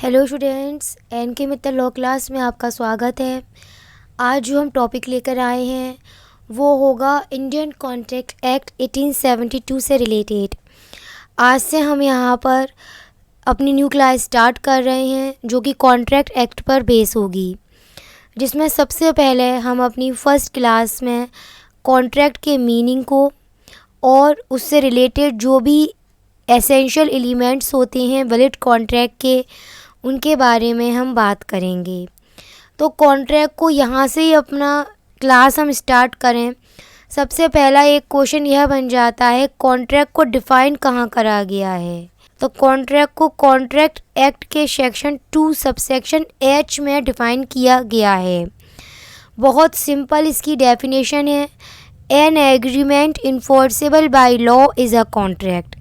Hello students, N के Mittal law class में आपका स्वागत है। आज जो हम टॉपिक लेकर आए हैं वो होगा इंडियन कॉन्ट्रैक्ट एक्ट 1872 से रिलेटेड। आज से हम यहाँ पर अपनी न्यू क्लास स्टार्ट कर रहे हैं जो कि कॉन्ट्रैक्ट एक्ट पर बेस होगी, जिसमें सबसे पहले हम अपनी फ़र्स्ट क्लास में कॉन्ट्रैक्ट के मीनिंग को और उससे रिलेटेड जो भी एसेंशियल एलिमेंट्स होते हैं वैलिड कॉन्ट्रैक्ट के, उनके बारे में हम बात करेंगे। तो कॉन्ट्रैक्ट को यहाँ से ही अपना क्लास हम स्टार्ट करें। सबसे पहला एक क्वेश्चन यह बन जाता है, कॉन्ट्रैक्ट को डिफ़ाइन कहाँ करा गया है। तो कॉन्ट्रैक्ट को कॉन्ट्रैक्ट एक्ट के सेक्शन 2 सबसेक्शन H में डिफ़ाइन किया गया है। बहुत सिंपल इसकी डेफिनेशन है, an agreement enforceable by law is a contract.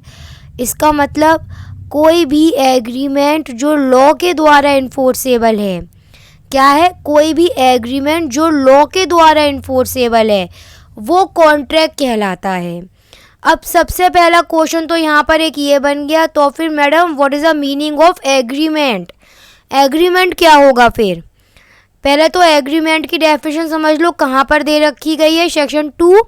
इसका मतलब कोई भी एग्रीमेंट जो लॉ के द्वारा इन्फोर्सेबल है, क्या है, कोई भी एग्रीमेंट जो लॉ के द्वारा इन्फोर्सेबल है वो कॉन्ट्रैक्ट कहलाता है। अब सबसे पहला क्वेश्चन तो यहाँ पर एक ये बन गया, तो फिर madam what is the meaning of agreement. Agreement क्या होगा फिर? पहले तो एग्रीमेंट की डेफिनेशन समझ लो, कहाँ पर दे रखी गई है, सेक्शन 2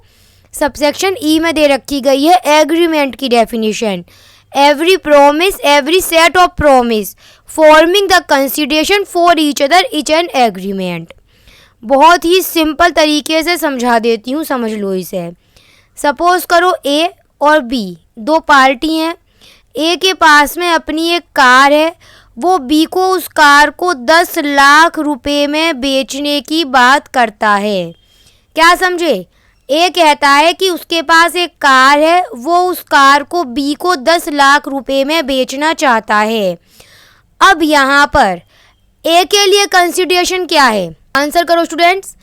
सबसेक्शन E में दे रखी गई है एग्रीमेंट की definition. Every promise, every set of promise forming the consideration for each other each an agreement. बहुत ही सिंपल तरीके से समझा देती हूँ, समझ लो इसे। सपोज करो A और B दो पार्टी हैं। A के पास में अपनी एक कार है, वो B को उस कार को 10 लाख रुपए में बेचने की बात करता है। क्या समझे? ए कहता है कि उसके पास एक कार है, वो उस कार को बी को 10 लाख रुपए में बेचना चाहता है। अब यहाँ पर ए के लिए कंसिडरेशन क्या है? आंसर करो स्टूडेंट्स।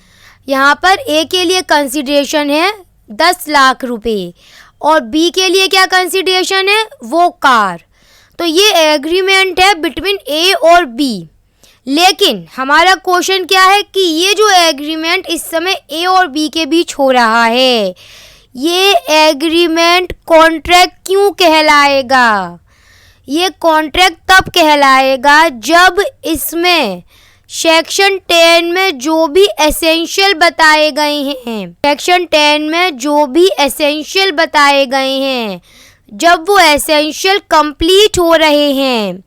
यहाँ पर ए के लिए कंसिडरेशन है 10 लाख रुपए और बी के लिए क्या कंसिडरेशन है? वो कार। तो ये एग्रीमेंट है बिटवीन ए और बी। लेकिन हमारा क्वेश्चन क्या है कि ये जो एग्रीमेंट इस समय ए और बी के बीच हो रहा है, ये एग्रीमेंट कॉन्ट्रैक्ट क्यों कहलाएगा? ये कॉन्ट्रैक्ट तब कहलाएगा जब इसमें सेक्शन 10 में जो भी एसेंशियल बताए गए हैं, सेक्शन 10 में जो भी एसेंशियल बताए गए हैं, जब वो एसेंशियल कंप्लीट हो रहे हैं,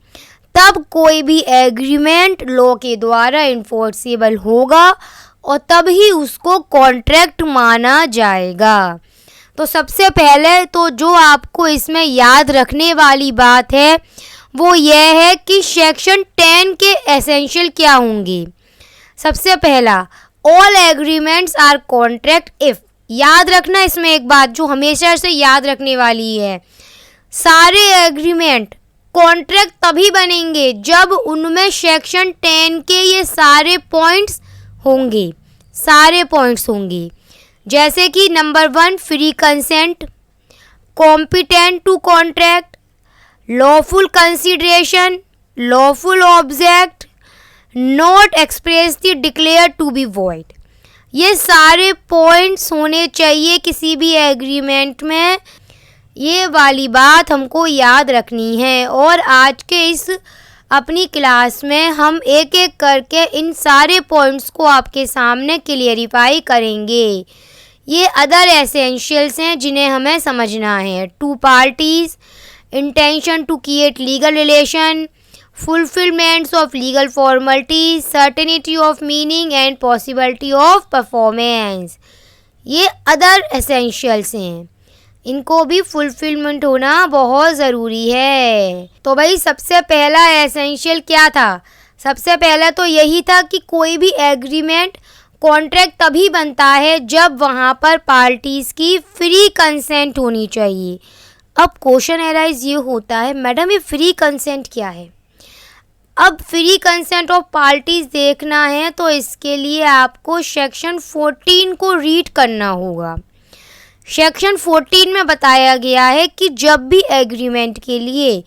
तब कोई भी एग्रीमेंट लॉ के द्वारा इन्फोर्सेबल होगा और तब ही उसको कॉन्ट्रैक्ट माना जाएगा। तो सबसे पहले तो जो आपको इसमें याद रखने वाली बात है वो यह है कि सेक्शन 10 के एसेंशियल क्या होंगे। सबसे पहला, all agreements are contract if. याद रखना इसमें एक बात जो हमेशा से याद रखने वाली है, सारे एग्रीमेंट कॉन्ट्रैक्ट तभी बनेंगे जब उनमें सेक्शन 10 के ये सारे पॉइंट्स होंगे, सारे पॉइंट्स होंगे। जैसे कि number 1 free consent, competent to contract, lawful consideration, lawful object, not expressly declare to be void. ये सारे पॉइंट्स होने चाहिए किसी भी एग्रीमेंट में। ये वाली बात हमको याद रखनी है और आज के इस अपनी क्लास में हम एक एक करके इन सारे पॉइंट्स को आपके सामने क्लियरिफाई करेंगे। ये अदर एसेंशियल्स हैं जिन्हें हमें समझना है। 2 parties, intention to create legal relation, fulfilments of legal formalities, certainty of meaning and possibility of performance. ये अदर एसेंशियल्स हैं, इनको भी फुलफिलमेंट होना बहुत ज़रूरी है। तो भाई सबसे पहला एसेंशियल क्या था? सबसे पहला तो यही था कि कोई भी एग्रीमेंट कॉन्ट्रैक्ट तभी बनता है जब वहाँ पर पार्टीज़ की फ्री कंसेंट होनी चाहिए। अब क्वेश्चन एराइज ये होता है, मैडम ये फ्री कंसेंट क्या है? अब फ्री कंसेंट ऑफ पार्टीज़ देखना है तो इसके लिए आपको सेक्शन 14 को रीड करना होगा। सेक्शन 14 में बताया गया है कि जब भी एग्रीमेंट के लिए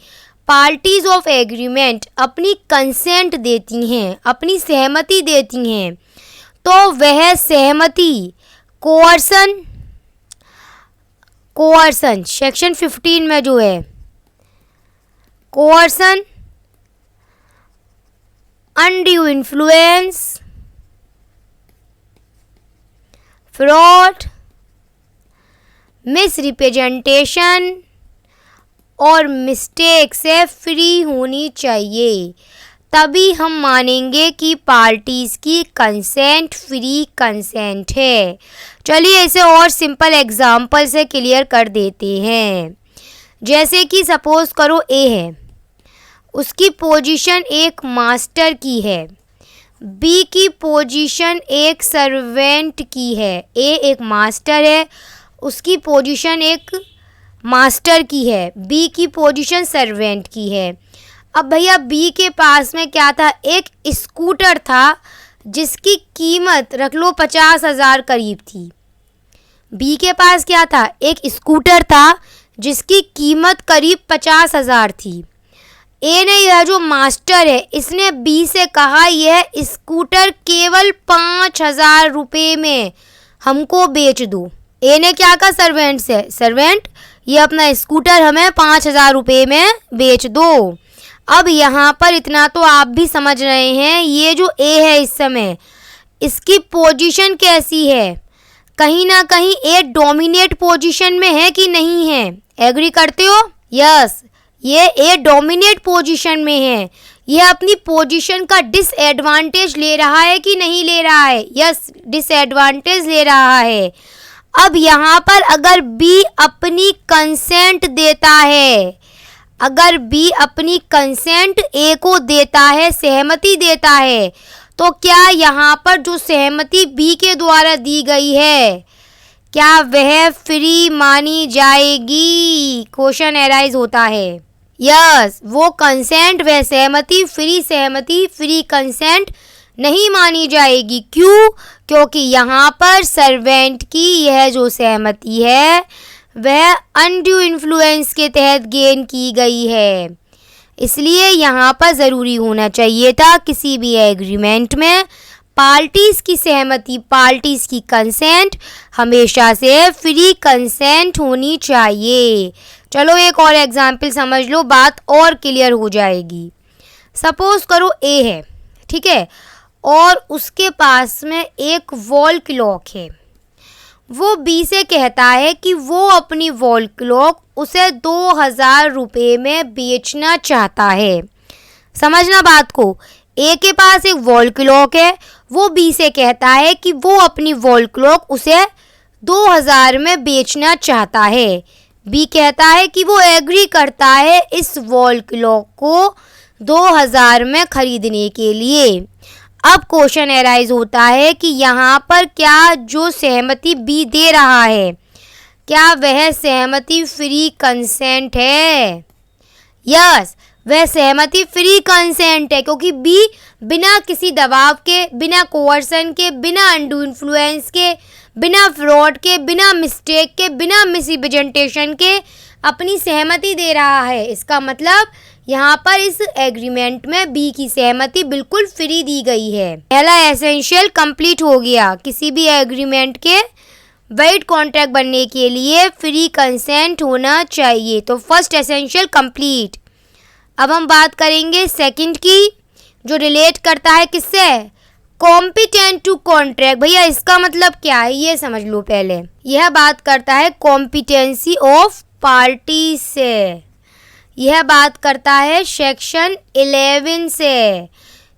पार्टीज ऑफ एग्रीमेंट अपनी कंसेंट देती हैं, अपनी सहमति देती हैं, तो वह सहमति कोअर्सन सेक्शन 15 में जो है कोअर्सन अनड्यू इन्फ्लुएंस, फ्रॉड, मिसरिप्रेजेंटेशन और मिस्टेक से फ्री होनी चाहिए। तभी हम मानेंगे कि पार्टीज़ की कंसेंट फ्री कंसेंट है। चलिए इसे और सिंपल एग्जाम्पल से क्लियर कर देते हैं। जैसे कि सपोज करो ए है, उसकी पोजीशन एक मास्टर की है, बी की पोजीशन एक सर्वेंट की है। ए एक मास्टर है, उसकी पोजीशन एक मास्टर की है, बी की पोजीशन सर्वेंट की है। अब भैया बी के पास में क्या था, एक स्कूटर था जिसकी कीमत रख लो 50,000 करीब थी। बी के पास क्या था, एक स्कूटर था जिसकी कीमत करीब 50,000 थी। ए ने, यह जो मास्टर है, इसने बी से कहा यह स्कूटर केवल 5,000 रुपये में हमको बेच दो। ए ने क्या कहा सर्वेंट से, सर्वेंट ये अपना स्कूटर हमें 5,000 रुपये में बेच दो। अब यहाँ पर इतना तो आप भी समझ रहे हैं, ये जो ए है इस समय इसकी पोजीशन कैसी है, कहीं ना कहीं ए डोमिनेट पोजीशन में है कि नहीं है, एग्री करते हो? यस, ये ए डोमिनेट पोजीशन में है। यह अपनी पोजीशन का डिसएडवांटेज ले रहा है कि नहीं ले रहा है? यस, डिसएडवांटेज ले रहा है। अब यहाँ पर अगर बी अपनी कंसेंट देता है, अगर बी अपनी कंसेंट ए को देता है, सहमति देता है, तो क्या यहाँ पर जो सहमति बी के द्वारा दी गई है क्या वह फ्री मानी जाएगी? क्वेश्चन एराइज होता है। यस, वो कंसेंट, वह सहमति फ्री कंसेंट नहीं मानी जाएगी। क्यों? क्योंकि यहाँ पर सर्वेंट की यह जो सहमति है वह अनड्यू इन्फ्लुएंस के तहत गेन की गई है। इसलिए यहाँ पर ज़रूरी होना चाहिए था किसी भी एग्रीमेंट में पार्टीज़ की सहमति, पार्टीज़ की कंसेंट हमेशा से फ्री कंसेंट होनी चाहिए। चलो एक और एग्जाम्पल समझ लो, बात और क्लियर हो जाएगी। सपोज करो ए है, ठीक है, और उसके पास में एक वॉल क्लॉक है। वो बी से कहता है कि वो अपनी वॉल क्लॉक उसे 2,000 रुपये में बेचना चाहता है। समझना बात को, ए के पास एक वॉल क्लॉक है, वो बी से कहता है कि वो अपनी वॉल क्लॉक उसे 2,000 में बेचना चाहता है। बी कहता है कि वो एग्री करता है इस वॉल क्लॉक को 2,000 में खरीदने के लिए। अब क्वेश्चन एराइज होता है कि यहाँ पर क्या जो सहमति बी दे रहा है क्या वह सहमति फ्री कंसेंट है? यस, वह सहमति फ्री कंसेंट है, क्योंकि बी बिना किसी दबाव के, बिना कोवर्सन के, बिना अनड्यू इन्फ्लुएंस के, बिना फ्रॉड के, बिना मिस्टेक के, बिना मिसरिप्रेजेंटेशन के अपनी सहमति दे रहा है। इसका मतलब यहाँ पर इस एग्रीमेंट में बी की सहमति बिल्कुल फ्री दी गई है। पहला एसेंशियल कंप्लीट हो गया। किसी भी एग्रीमेंट के वैलिड कॉन्ट्रैक्ट बनने के लिए फ्री कंसेंट होना चाहिए। तो फर्स्ट एसेंशियल कंप्लीट। अब हम बात करेंगे सेकंड की, जो रिलेट करता है किससे? Competent to contract. भैया इसका मतलब क्या है ये समझ लो पहले। यह बात करता है कॉम्पिटेंसी ऑफ पार्टी से, यह बात करता है सेक्शन 11 से,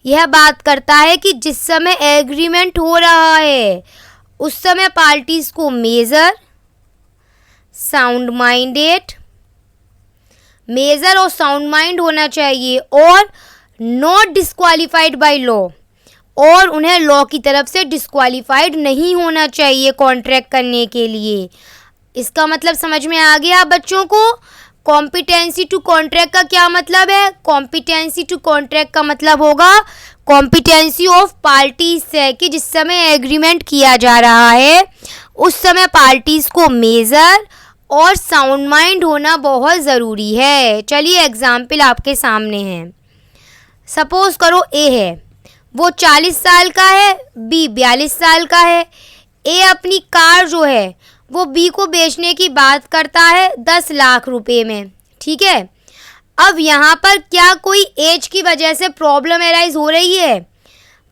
यह बात करता है कि जिस समय एग्रीमेंट हो रहा है उस समय पार्टीज को मेजर, साउंड माइंडेड, मेजर और साउंड माइंड होना चाहिए और नॉट डिस्क्वालीफाइड बाय लॉ, और उन्हें लॉ की तरफ से डिस्क्वालीफाइड नहीं होना चाहिए कॉन्ट्रैक्ट करने के लिए। इसका मतलब समझ में आ गया बच्चों को? कॉम्पिटेंसी टू कॉन्ट्रैक्ट का क्या मतलब है? कॉम्पिटेंसी टू कॉन्ट्रैक्ट का मतलब होगा कॉम्पिटेंसी ऑफ पार्टीज से, कि जिस समय एग्रीमेंट किया जा रहा है उस समय पार्टीज को मेजर और साउंड माइंड होना बहुत ज़रूरी है। चलिए एग्जाम्पल आपके सामने है। सपोज करो ए है, वो 40 साल का है, बी 42 साल का है। ए अपनी कार जो है वो बी को बेचने की बात करता है 10 लाख रुपए में, ठीक है। अब यहाँ पर क्या कोई एज की वजह से प्रॉब्लम एराइज हो रही है?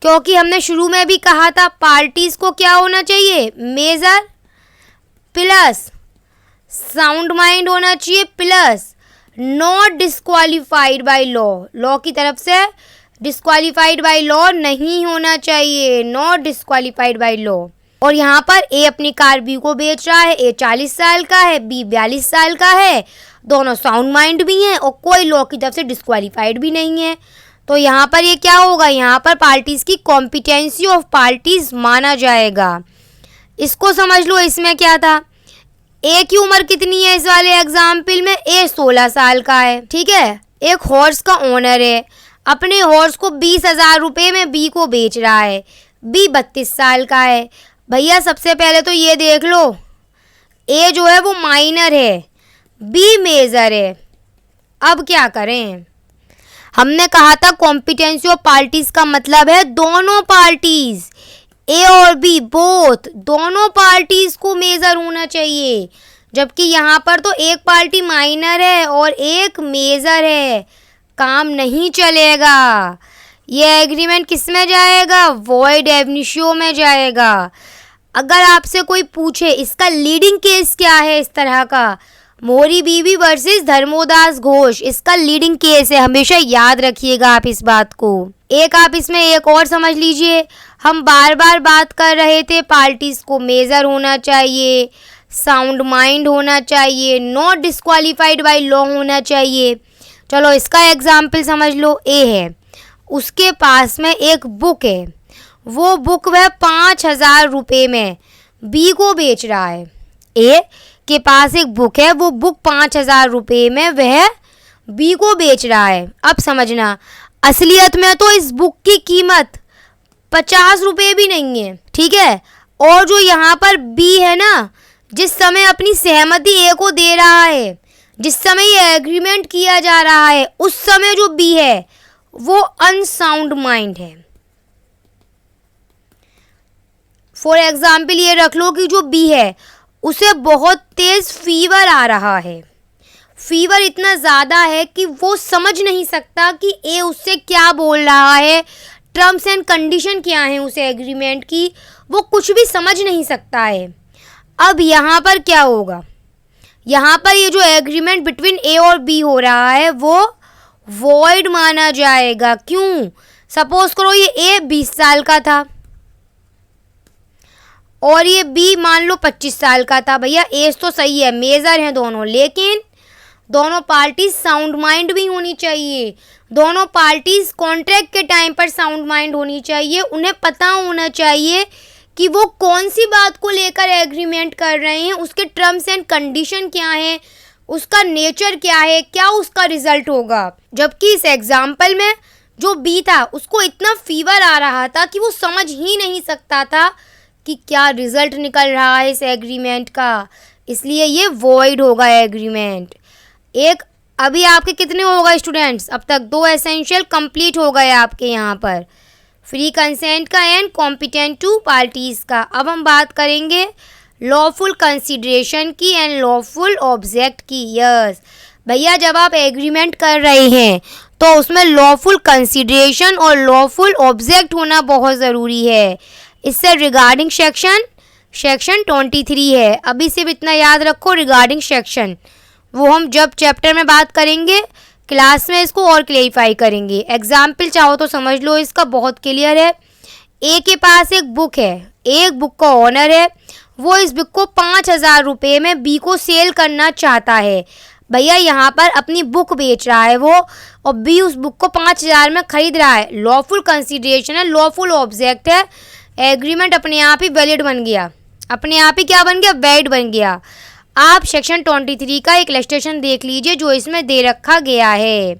क्योंकि हमने शुरू में भी कहा था पार्टीज को क्या होना चाहिए, मेजर प्लस साउंड माइंड होना चाहिए plus not disqualified by law, law की तरफ से डिस्क्वालिफाइड बाय लॉ नहीं होना चाहिए, नॉट डिस्क्वालिफाइड बाय लॉ। और यहाँ पर ए अपनी कार बी को बेच रहा है, ए 40 साल का है, बी 42 साल का है, दोनों साउंड माइंड भी हैं और कोई लॉ की तरफ से डिस्क्वालिफाइड भी नहीं है। तो यहाँ पर ये क्या होगा, यहाँ पर पार्टीज की कॉम्पिटेंसी ऑफ पार्टीज माना जाएगा। इसको समझ लो, इसमें क्या था, ए की उम्र कितनी है इस वाले एग्जाम्पल में, ए 16 साल का है, ठीक है। एक हॉर्स का ओनर है, अपने हॉर्स को 20,000 रुपये में बी को बेच रहा है, बी 32 साल का है। भैया सबसे पहले तो ये देख लो, ए जो है वो माइनर है, बी मेजर है। अब क्या करें, हमने कहा था कॉम्पिटेंसी ऑफ पार्टीज का मतलब है दोनों पार्टीज, ए और बी बोथ, दोनों पार्टीज को मेजर होना चाहिए। जबकि यहाँ पर तो एक पार्टी माइनर है और एक मेजर है, काम नहीं चलेगा। ये एग्रीमेंट किस में जाएगा, वॉइड एब इनिशियो में जाएगा। अगर आपसे कोई पूछे इसका लीडिंग केस क्या है इस तरह का, मोरी बीवी वर्सेस धर्मोदास घोष इसका लीडिंग केस है, हमेशा याद रखिएगा आप इस बात को। एक आप इसमें एक और समझ लीजिए, हम बार बार बात कर रहे थे पार्टीज को मेजर होना चाहिए, साउंड माइंड होना चाहिए, नॉट डिस्क्वालिफाइड बाय लॉ होना चाहिए। चलो इसका एग्जाम्पल समझ लो, ए है, उसके पास में एक बुक है, वो बुक वह 5,000 रुपये में बी को बेच रहा है। ए के पास एक बुक है, वो बुक 5,000 रुपये में वह बी को बेच रहा है। अब समझना, असलियत में तो इस बुक की कीमत 50 रुपये भी नहीं है, ठीक है। और जो यहाँ पर बी है ना, जिस समय अपनी सहमति ए को दे रहा है, जिस समय ये एग्रीमेंट किया जा रहा है, उस समय जो बी है वो अनसाउंड माइंड है। फॉर एग्जाम्पल ये रख लो कि जो बी है उसे बहुत तेज फीवर आ रहा है, फीवर इतना ज़्यादा है कि वो समझ नहीं सकता कि ए उससे क्या बोल रहा है, टर्म्स एंड कंडीशन क्या हैं उस एग्रीमेंट की, वो कुछ भी समझ नहीं सकता है। अब यहाँ पर क्या होगा, यहाँ पर ये जो एग्रीमेंट बिटवीन ए और बी हो रहा है वो वॉइड माना जाएगा। क्यों, सपोज करो ये ए 20 साल का था और ये बी मान लो 25 साल का था। भैया एज तो सही है, मेजर हैं दोनों, लेकिन दोनों पार्टीज साउंड माइंड भी होनी चाहिए, दोनों पार्टीज कॉन्ट्रैक्ट के टाइम पर साउंड माइंड होनी चाहिए। उन्हें पता होना चाहिए कि वो कौन सी बात को लेकर एग्रीमेंट कर रहे हैं, उसके टर्म्स एंड कंडीशन क्या हैं, उसका नेचर क्या है, क्या उसका रिजल्ट होगा। जबकि इस एग्जाम्पल में जो बी था उसको इतना फीवर आ रहा था कि वो समझ ही नहीं सकता था कि क्या रिजल्ट निकल रहा है इस एग्रीमेंट का, इसलिए ये वॉइड होगा एग्रीमेंट। एक अभी आपके कितने हो गए स्टूडेंट्स, अब तक 2 एसेंशियल कंप्लीट हो गए आपके यहाँ पर, फ्री कंसेंट का एंड कॉम्पिटेंट टू पार्टीज़ का। अब हम बात करेंगे लॉफुल कंसिडरेशन की एंड लॉफुल ऑब्जेक्ट की। यस भैया, जब आप एग्रीमेंट कर रहे हैं तो उसमें लॉफुल कंसिडरेशन और लॉफुल ऑब्जेक्ट होना बहुत ज़रूरी है। इससे रिगार्डिंग सेक्शन 23 है, अभी सिर्फ इतना याद रखो, रिगार्डिंग सेक्शन वो हम जब चैप्टर में बात करेंगे क्लास में इसको और क्लेरिफाई करेंगे। एग्जाम्पल चाहो तो समझ लो, इसका बहुत क्लियर है। ए के पास एक बुक है, एक बुक का ओनर है, वो इस बुक को 5,000 रुपये में बी को सेल करना चाहता है। भैया यहाँ पर अपनी बुक बेच रहा है वो, और बी उस बुक को 5,000 में खरीद रहा है। लॉफुल कंसिडरेशन है, लॉफुल ऑब्जेक्ट है, एग्रीमेंट अपने आप ही वैलिड बन गया, अपने आप ही क्या बन गया, वैलिड बन गया। आप सेक्शन 23 का एक इलस्ट्रेशन देख लीजिए जो इसमें दे रखा गया है।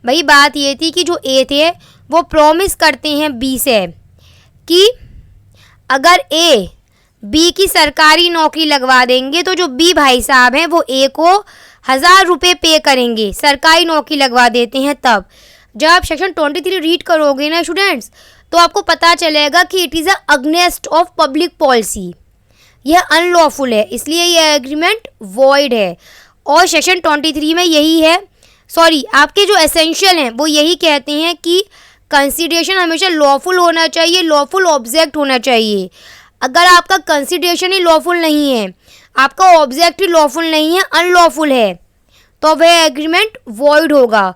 भाई बात ये थी कि जो ए थे वो प्रॉमिस करते हैं बी से कि अगर ए बी की सरकारी नौकरी लगवा देंगे तो जो बी भाई साहब हैं वो ए को 1,000 रुपये पे करेंगे, सरकारी नौकरी लगवा देते हैं। तब जब आप सेक्शन 23 रीड करोगे ना स्टूडेंट्स, तो आपको पता चलेगा कि it is against of public policy, यह अनलॉफुल है, इसलिए यह एग्रीमेंट वॉइड है। और सेक्शन 23 में यही है सॉरी आपके जो एसेंशियल हैं वो यही कहते हैं कि कंसिडरेशन हमेशा लॉफुल होना चाहिए, लॉफुल ऑब्जेक्ट होना चाहिए। अगर आपका कंसिडरेशन ही लॉफुल नहीं है, आपका ऑब्जेक्ट ही लॉफुल नहीं है, अनलॉफुल है, तो वह एग्रीमेंट वॉइड होगा।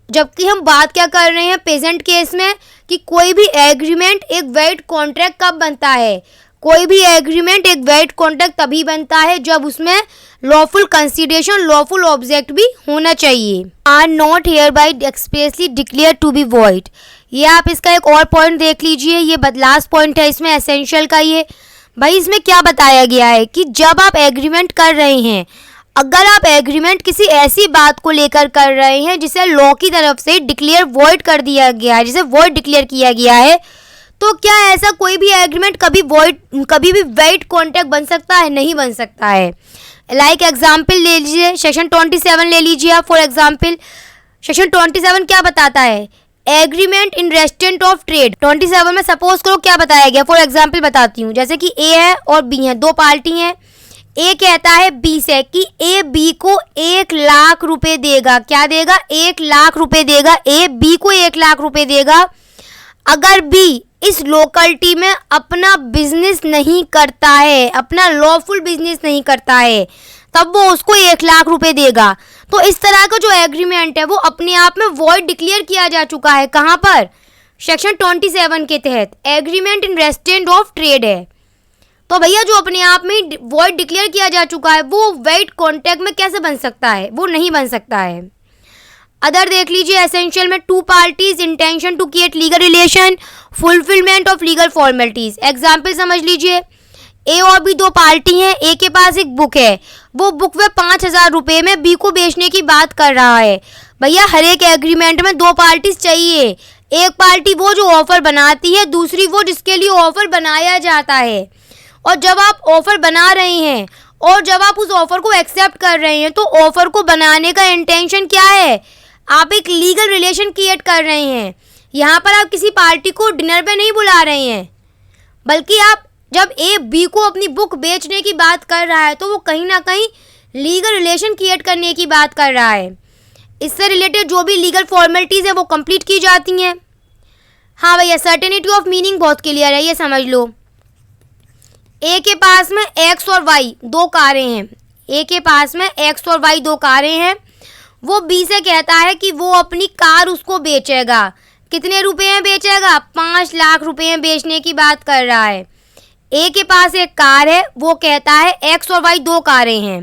जबकि हम बात क्या कर रहे हैं प्रेजेंट केस में कि कोई भी एग्रीमेंट एक वैलिड कॉन्ट्रैक्ट कब बनता है, कोई भी एग्रीमेंट एक वैलिड कॉन्ट्रैक्ट तभी बनता है जब उसमें लॉफुल कंसिडरेशन, लॉफुल ऑब्जेक्ट भी होना चाहिए। Are not hereby expressly declare to be void. ये आप इसका एक और पॉइंट देख लीजिए, ये लास्ट पॉइंट है इसमें एसेंशियल का। ये भाई इसमें क्या बताया गया है कि जब आप एग्रीमेंट कर रहे हैं, अगर आप एग्रीमेंट किसी ऐसी बात को लेकर कर रहे हैं जिसे लॉ की तरफ से डिक्लेयर वॉइड कर दिया गया है, जिसे वॉइड डिक्लेयर किया गया है, तो क्या ऐसा कोई भी एग्रीमेंट कभी भी वैलिड कॉन्ट्रैक्ट बन सकता है? नहीं बन सकता है। लाइक एग्जाम्पल ले लीजिए, सेक्शन 27 ले लीजिए आप फॉर एग्जाम्पल। सेक्शन 27 क्या बताता है? Agreement in restraint of trade. 27 में सपोज करो क्या बताया गया, फॉर एग्जाम्पल बताती हूँ। जैसे कि ए है और बी है, दो पार्टी हैं। ए कहता है बी से कि ए बी को 1 लाख रुपए देगा। क्या देगा? 1 लाख रुपए देगा। ए बी को 1 लाख रुपए देगा अगर बी इस लोकेलिटी में अपना बिजनेस नहीं करता है, अपना लॉफुल बिजनेस नहीं करता है, तब वो उसको 1 लाख रुपए देगा। तो इस तरह का जो एग्रीमेंट है वो अपने आप में वॉइड डिक्लेयर किया जा चुका है। कहाँ पर? सेक्शन 27 के तहत agreement in restraint of trade है। तो भैया जो अपने आप में वॉइड डिक्लेयर किया जा चुका है वो वैलिड कॉन्ट्रैक्ट में कैसे बन सकता है? वो नहीं बन सकता है। अदर देख लीजिए एसेंशियल में, two parties intention to create legal relation, fulfilment of legal formalities. Example समझ लीजिए, ए और बी दो पार्टी हैं। ए के पास एक बुक है, वो बुक वह 5,000 रुपये में बी को बेचने की बात कर रहा है। भैया हर एक एग्रीमेंट में दो पार्टीज चाहिए। एक पार्टी वो जो ऑफर बनाती है, दूसरी वो जिसके लिए ऑफर बनाया जाता है। और जब आप ऑफर बना रहे हैं और जब आप उस ऑफर को एक्सेप्ट कर रहे हैं, तो ऑफर को बनाने का इंटेंशन क्या है? आप एक लीगल रिलेशन क्रिएट कर रहे हैं। यहाँ पर आप किसी पार्टी को डिनर पे नहीं बुला रहे हैं, बल्कि आप जब ए बी को अपनी बुक बेचने की बात कर रहा है तो वो कहीं ना कहीं लीगल रिलेशन क्रिएट करने की बात कर रहा है। इससे रिलेटेड जो भी लीगल फॉर्मेलिटीज़ है वो कंप्लीट की जाती हैं। हाँ भैया, सर्टेनिटी ऑफ मीनिंग बहुत क्लियर है, ये समझ लो। ए के पास में एक्स और वाई दो कारें हैं। ए के पास में एक्स और वाई दो कारें हैं। वो बी से कहता है कि वो अपनी कार उसको बेचेगा। कितने रुपए में बेचेगा? 5 लाख रुपए में बेचने की बात कर रहा है। ए के पास एक कार है, वो कहता है एक्स और वाई दो कारें हैं।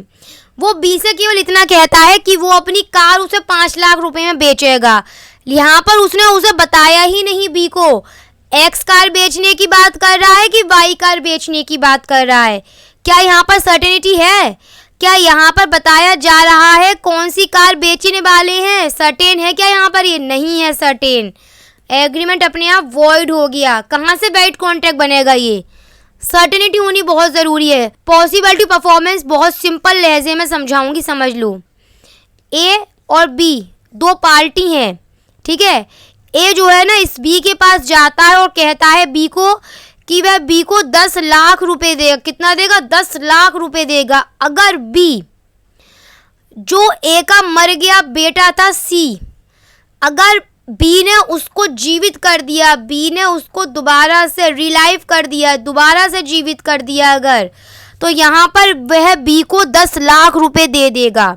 वो बी से केवल इतना कहता है कि वो अपनी कार उसे 5 लाख रुपए में बेचेगा। यहाँ पर उसने उसे बताया ही नहीं बी को एक्स कार बेचने की बात कर रहा है कि वाई कार बेचने की बात कर रहा है। क्या यहाँ पर सर्टेनिटी है? क्या यहाँ पर बताया जा रहा है कौन सी कार बेचने वाले हैं? सर्टेन है क्या यहाँ पर? ये नहीं है सर्टेन। एग्रीमेंट अपने आप वॉइड हो गया। कहाँ से वैलिड कॉन्ट्रैक्ट बनेगा? ये सर्टेनिटी होनी बहुत ज़रूरी है। पॉसिबिलिटी परफॉर्मेंस बहुत सिंपल लहजे में समझाऊंगी, समझ लो। ए और बी दो पार्टी हैं, ठीक है। ए जो है ना इस बी के पास जाता है और कहता है बी को कि वह बी को 10 लाख रुपए देगा। कितना देगा? 10 लाख रुपए देगा अगर बी जो ए का मर गया बेटा था सी, अगर बी ने उसको जीवित कर दिया, बी ने उसको दोबारा से रिलाइव कर दिया, दोबारा से जीवित कर दिया अगर, तो यहाँ पर वह बी को 10 लाख रुपए दे देगा।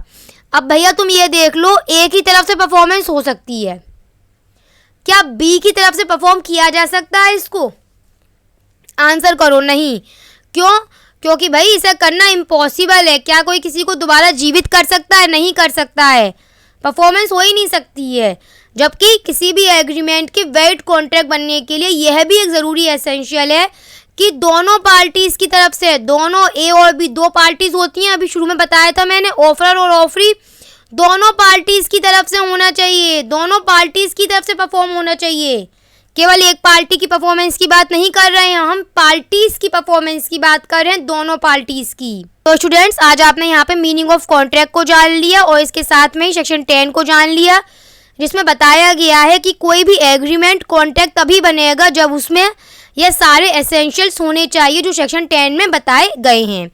अब भैया तुम ये देख लो, ए की तरफ से परफॉर्मेंस हो सकती है, क्या बी की तरफ से परफॉर्म किया जा सकता है इसको? आंसर करो। नहीं। क्यों? क्योंकि भाई इसे करना इम्पॉसिबल है। क्या कोई किसी को दोबारा जीवित कर सकता है? नहीं कर सकता है। परफॉर्मेंस हो ही नहीं सकती है। जबकि किसी भी एग्रीमेंट के वैलिड कॉन्ट्रैक्ट बनने के लिए यह भी एक ज़रूरी एसेंशियल है कि दोनों पार्टीज़ की तरफ से, दोनों ए और बी दो पार्टीज़ होती हैं, अभी शुरू में बताया था मैंने, ऑफरर और ऑफरी, दोनों पार्टीज़ की तरफ से होना चाहिए, दोनों पार्टीज़ की तरफ से परफॉर्म होना चाहिए। केवल एक पार्टी की परफॉर्मेंस की बात नहीं कर रहे हैं हम, पार्टीज़ की परफॉर्मेंस की बात कर रहे हैं, दोनों पार्टीज़ की। तो स्टूडेंट्स, आज आपने यहाँ पे मीनिंग ऑफ कॉन्ट्रैक्ट को जान लिया और इसके साथ में ही सेक्शन 10 को जान लिया, जिसमें बताया गया है कि कोई भी एग्रीमेंट कॉन्ट्रैक्ट तभी बनेगा जब उसमें ये सारे एसेंशियल्स होने चाहिए जो सेक्शन 10 में बताए गए हैं।